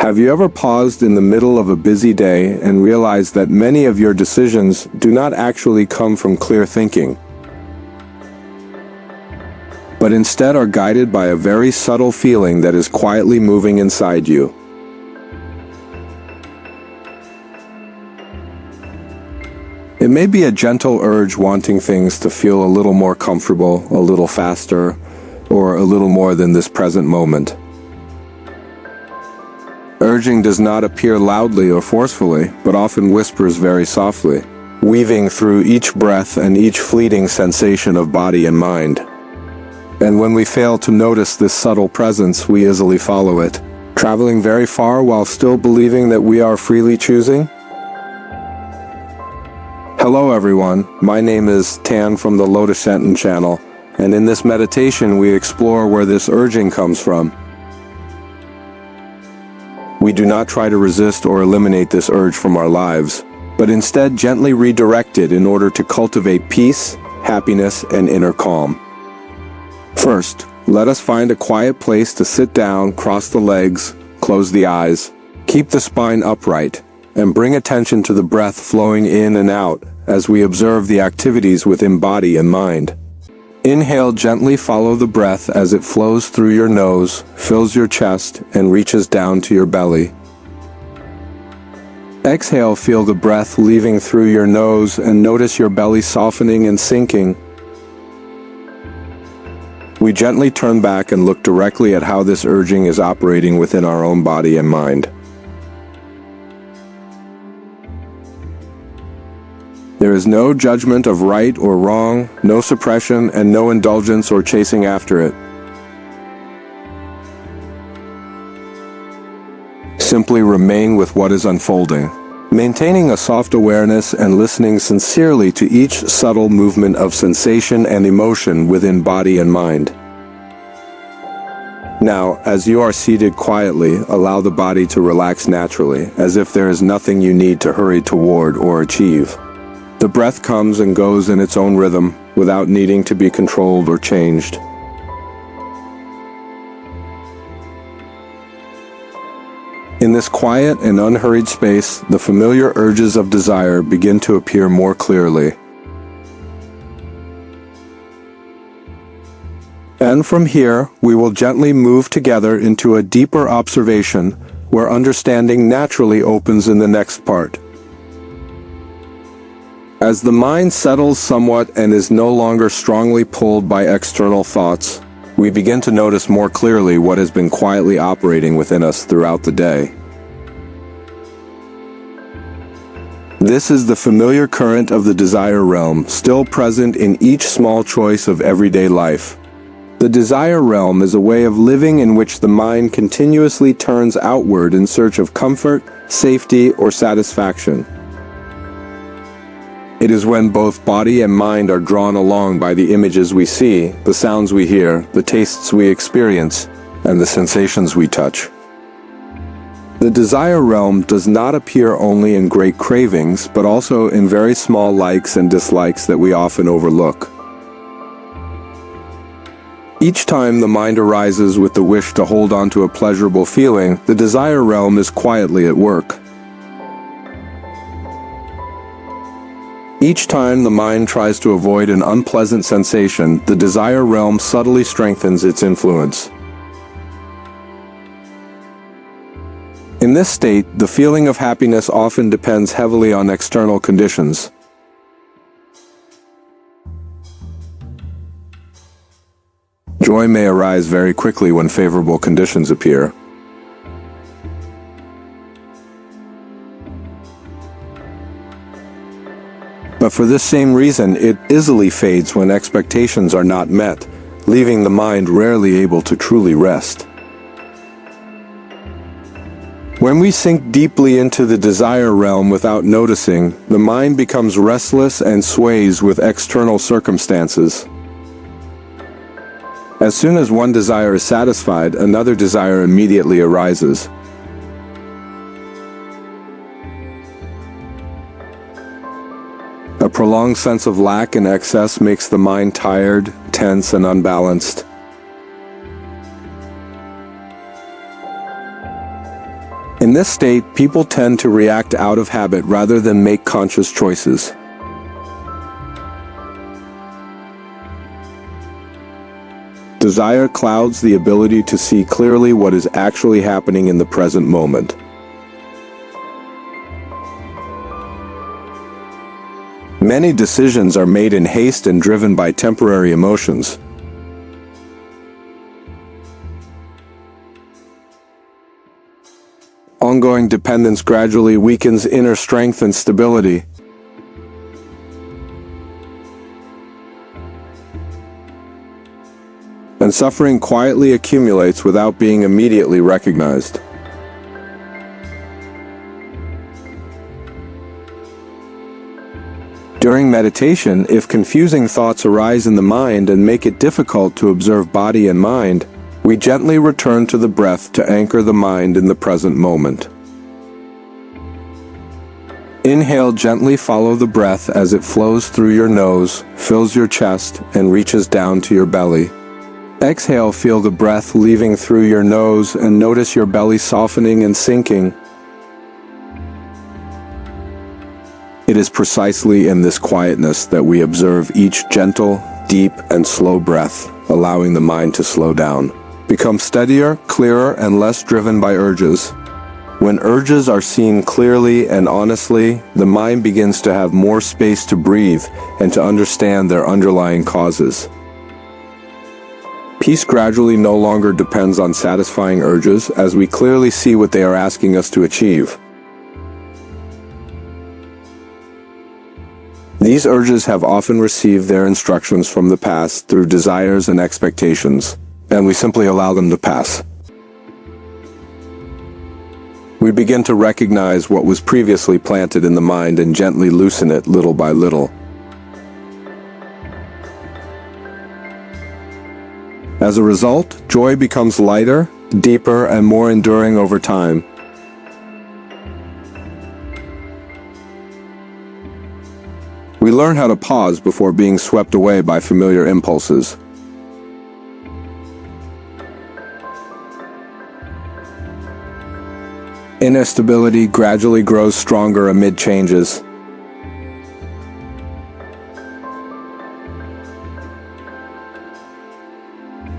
Have you ever paused in the middle of a busy day and realized that many of your decisions do not actually come from clear thinking, but instead are guided by a very subtle feeling that is quietly moving inside you? It may be a gentle urge wanting things to feel a little more comfortable, a little faster, or a little more than this present moment. Urging does not appear loudly or forcefully, but often whispers very softly, weaving through each breath and each fleeting sensation of body and mind. And when we fail to notice this subtle presence, we easily follow it, traveling very far while still believing that we are freely choosing. Hello everyone, my name is Tan from the Lotuszentan channel, and in this meditation we explore where this urging comes from. We do not try to resist or eliminate this urge from our lives, but instead gently redirect it in order to cultivate peace, happiness, and inner calm. First, let us find a quiet place to sit down, cross the legs, close the eyes, keep the spine upright, and bring attention to the breath flowing in and out as we observe the activities within body and mind. Inhale, gently follow the breath as it flows through your nose, fills your chest, and reaches down to your belly. Exhale, feel the breath leaving through your nose and notice your belly softening and sinking. We gently turn back and look directly at how this urging is operating within our own body and mind. There is no judgment of right or wrong, no suppression, and no indulgence or chasing after it. Simply remain with what is unfolding, maintaining a soft awareness and listening sincerely to each subtle movement of sensation and emotion within body and mind. Now, as you are seated quietly, allow the body to relax naturally, as if there is nothing you need to hurry toward or achieve. The breath comes and goes in its own rhythm, without needing to be controlled or changed. In this quiet and unhurried space, the familiar urges of desire begin to appear more clearly. And from here, we will gently move together into a deeper observation, where understanding naturally opens in the next part. As the mind settles somewhat and is no longer strongly pulled by external thoughts, we begin to notice more clearly what has been quietly operating within us throughout the day. This is the familiar current of the desire realm, still present in each small choice of everyday life. The desire realm is a way of living in which the mind continuously turns outward in search of comfort, safety, or satisfaction. It is when both body and mind are drawn along by the images we see, the sounds we hear, the tastes we experience, and the sensations we touch. The desire realm does not appear only in great cravings, but also in very small likes and dislikes that we often overlook. Each time the mind arises with the wish to hold on to a pleasurable feeling, the desire realm is quietly at work. Each time the mind tries to avoid an unpleasant sensation, the desire realm subtly strengthens its influence. In this state, the feeling of happiness often depends heavily on external conditions. Joy may arise very quickly when favorable conditions appear. But for this same reason, it easily fades when expectations are not met, leaving the mind rarely able to truly rest. When we sink deeply into the desire realm without noticing, the mind becomes restless and sways with external circumstances. As soon as one desire is satisfied, another desire immediately arises. A prolonged sense of lack and excess makes the mind tired, tense, and unbalanced. In this state, people tend to react out of habit rather than make conscious choices. Desire clouds the ability to see clearly what is actually happening in the present moment. Many decisions are made in haste and driven by temporary emotions. Ongoing dependence gradually weakens inner strength and stability. And suffering quietly accumulates without being immediately recognized. During meditation, if confusing thoughts arise in the mind and make it difficult to observe body and mind, we gently return to the breath to anchor the mind in the present moment. Inhale, gently follow the breath as it flows through your nose, fills your chest, and reaches down to your belly. Exhale, feel the breath leaving through your nose and notice your belly softening and sinking. It is precisely in this quietness that we observe each gentle, deep, and slow breath, allowing the mind to slow down, become steadier, clearer, and less driven by urges. When urges are seen clearly and honestly, the mind begins to have more space to breathe and to understand their underlying causes. Peace gradually no longer depends on satisfying urges, as we clearly see what they are asking us to achieve. These urges have often received their instructions from the past through desires and expectations, and we simply allow them to pass. We begin to recognize what was previously planted in the mind and gently loosen it little by little. As a result, joy becomes lighter, deeper, and more enduring over time. We learn how to pause before being swept away by familiar impulses. Inner stability gradually grows stronger amid changes.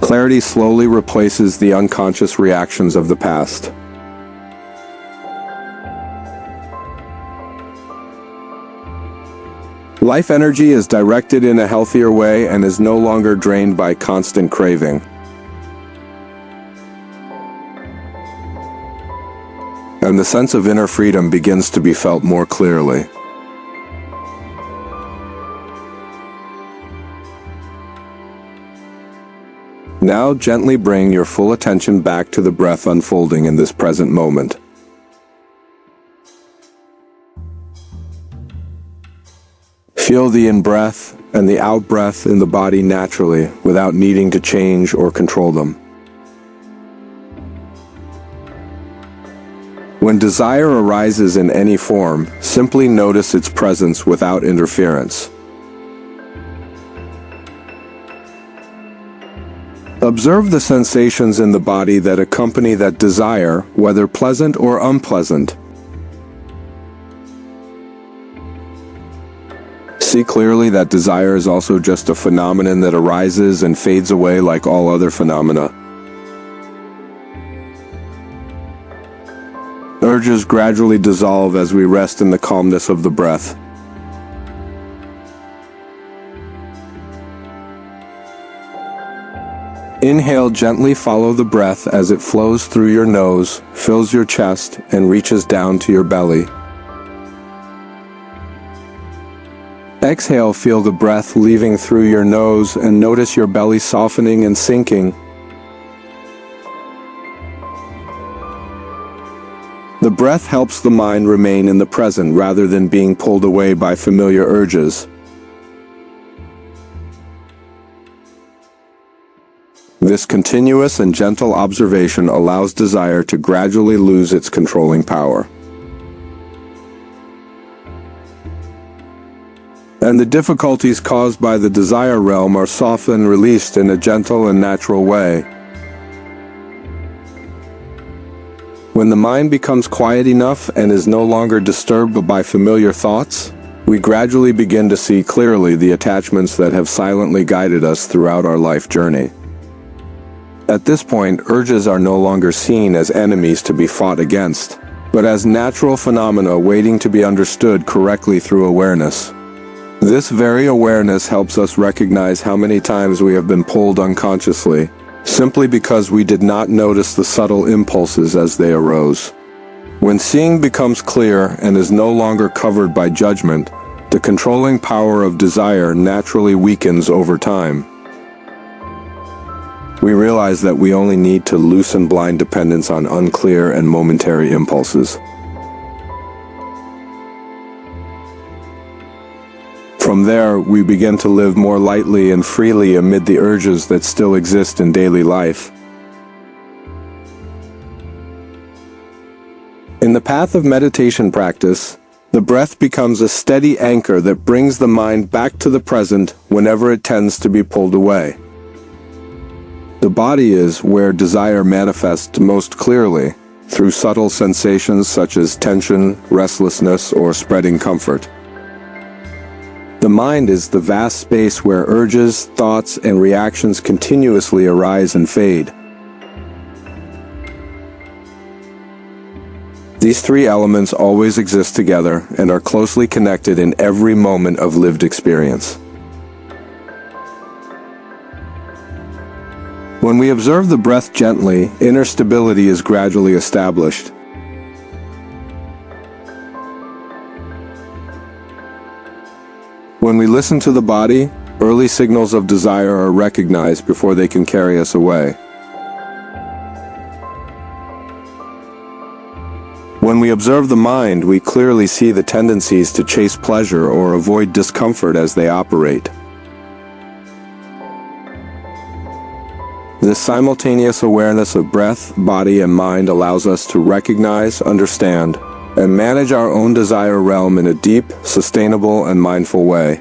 Clarity slowly replaces the unconscious reactions of the past. Life energy is directed in a healthier way and is no longer drained by constant craving. And the sense of inner freedom begins to be felt more clearly. Now gently bring your full attention back to the breath unfolding in this present moment. Feel the in-breath and the out-breath in the body naturally, without needing to change or control them. When desire arises in any form, simply notice its presence without interference. Observe the sensations in the body that accompany that desire, whether pleasant or unpleasant. See clearly that desire is also just a phenomenon that arises and fades away like all other phenomena. Urges gradually dissolve as we rest in the calmness of the breath. Inhale, gently follow the breath as it flows through your nose, fills your chest, and reaches down to your belly. Exhale, feel the breath leaving through your nose and notice your belly softening and sinking. The breath helps the mind remain in the present rather than being pulled away by familiar urges. This continuous and gentle observation allows desire to gradually lose its controlling power. And the difficulties caused by the desire realm are softened, released in a gentle and natural way. When the mind becomes quiet enough and is no longer disturbed by familiar thoughts, we gradually begin to see clearly the attachments that have silently guided us throughout our life journey. At this point, urges are no longer seen as enemies to be fought against, but as natural phenomena waiting to be understood correctly through awareness. This very awareness helps us recognize how many times we have been pulled unconsciously, simply because we did not notice the subtle impulses as they arose. When seeing becomes clear and is no longer covered by judgment, the controlling power of desire naturally weakens over time. We realize that we only need to loosen blind dependence on unclear and momentary impulses. From there, we begin to live more lightly and freely amid the urges that still exist in daily life. In the path of meditation practice, the breath becomes a steady anchor that brings the mind back to the present whenever it tends to be pulled away. The body is where desire manifests most clearly, through subtle sensations such as tension, restlessness, or spreading comfort. The mind is the vast space where urges, thoughts, and reactions continuously arise and fade. These three elements always exist together and are closely connected in every moment of lived experience. When we observe the breath gently, inner stability is gradually established. When we listen to the body, early signals of desire are recognized before they can carry us away. When we observe the mind, we clearly see the tendencies to chase pleasure or avoid discomfort as they operate. This simultaneous awareness of breath, body, and mind allows us to recognize, understand, and manage our own desire realm in a deep, sustainable, and mindful way.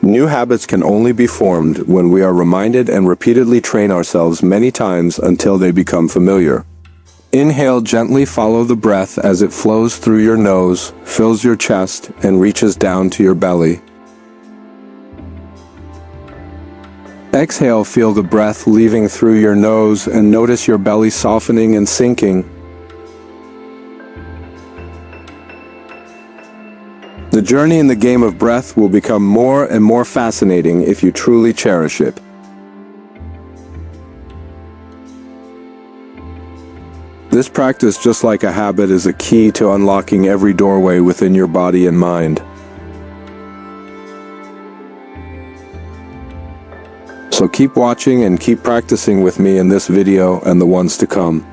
New habits can only be formed when we are reminded and repeatedly train ourselves many times until they become familiar. Inhale, gently follow the breath as it flows through your nose, fills your chest, and reaches down to your belly. Exhale, feel the breath leaving through your nose and notice your belly softening and sinking. The journey in the game of breath will become more and more fascinating if you truly cherish it. This practice, just like a habit, is a key to unlocking every doorway within your body and mind. So keep watching and keep practicing with me in this video and the ones to come.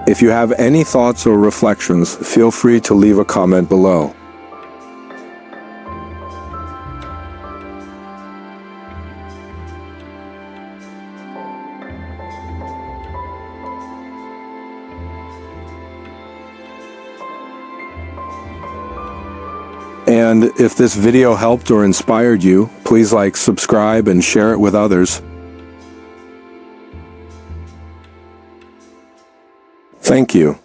If you have any thoughts or reflections, feel free to leave a comment below. And if this video helped or inspired you, please like, subscribe, and share it with others. Thank you.